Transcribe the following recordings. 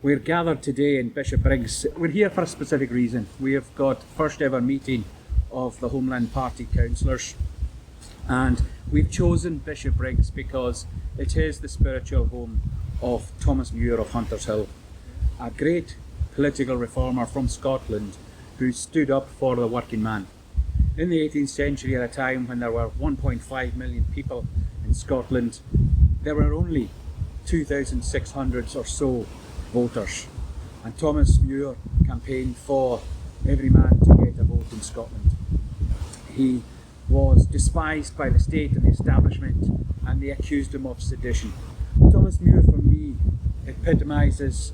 We're gathered today in Bishopbriggs. We're here for a specific reason. We have got first ever meeting of the Homeland Party councillors, and we've chosen Bishopbriggs because it is the spiritual home of Thomas Muir of Hunters Hill, a great political reformer from Scotland who stood up for the working man. In the 18th century, at a time when there were 1.5 million people in Scotland, there were only 2,600 or so voters, and Thomas Muir campaigned for every man to get a vote in Scotland. He was despised by the state and the establishment, and they accused him of sedition. Thomas Muir, for me, epitomises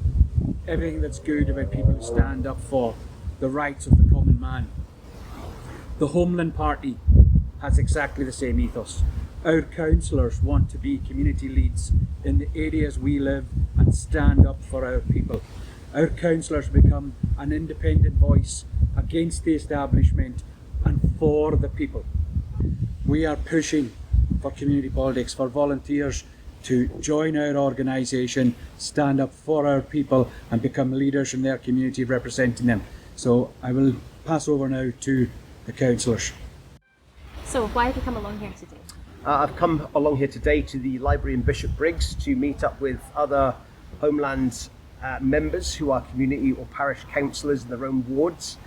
everything that's good about people who stand up for the rights of the common man. The Homeland Party has exactly the same ethos. Our councillors want to be community leads in the areas we live and stand up for our people. Our councillors become an independent voice against the establishment and for the people. We are pushing for community politics, for volunteers to join our organisation, stand up for our people and become leaders in their community representing them. So I will pass over now to the councillors. So why have you come along here today? I've come along here today to the library in Bishopbriggs to meet up with other Homeland members who are community or parish councillors in their own wards.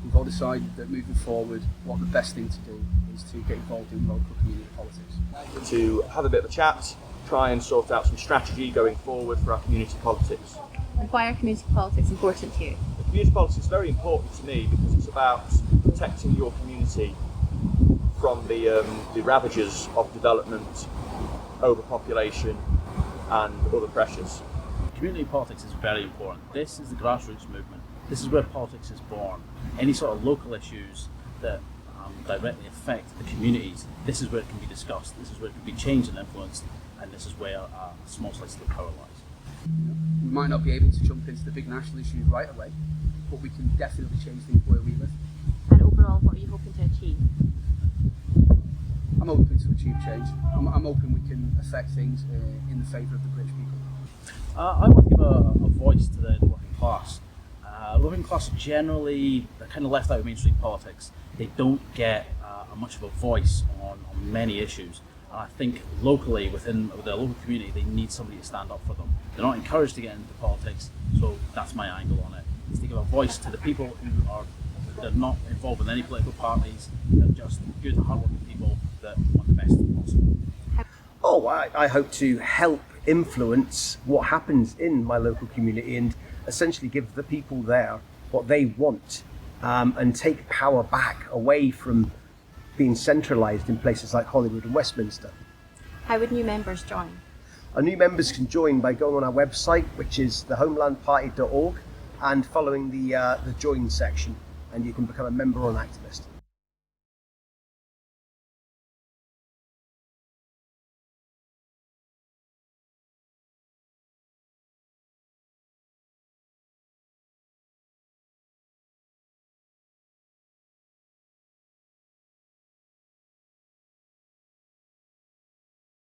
We've all decided that moving forward, what the best thing to do is to get involved in local community politics. To have a bit of a chat, try and sort out some strategy going forward for our community politics. And why are community politics important to you? The community politics is very important to me because it's about protecting your community from the ravages of development, overpopulation and other pressures. Community politics is very important. This is the grassroots movement. This is where politics is born. Any sort of local issues that directly affect the communities, this is where it can be discussed, this is where it can be changed and influenced, and this is where a small slice of the power lies. We might not be able to jump into the big national issues right away, but we can definitely change things where we live. And overall, what are you hoping to achieve? I'm open to achieve change. I'm hoping we can affect things in the favour of the British people. I want to give a voice to the working class. Working class generally, they're kind of left out of mainstream politics. They don't get much of a voice on many issues. And I think locally, within their local community, they need somebody to stand up for them. They're not encouraged to get into politics, so that's my angle on it, is to give a voice to the people who are they're not involved in any political parties. They're just good, hard-working people that want the best possible. I hope to help influence what happens in my local community and essentially give the people there what they want, and take power back away from being centralised in places like Hollywood and Westminster. How would new members join? Our new members can join by going on our website, which is thehomelandparty.org, and following the join section, and you can become a member or an activist.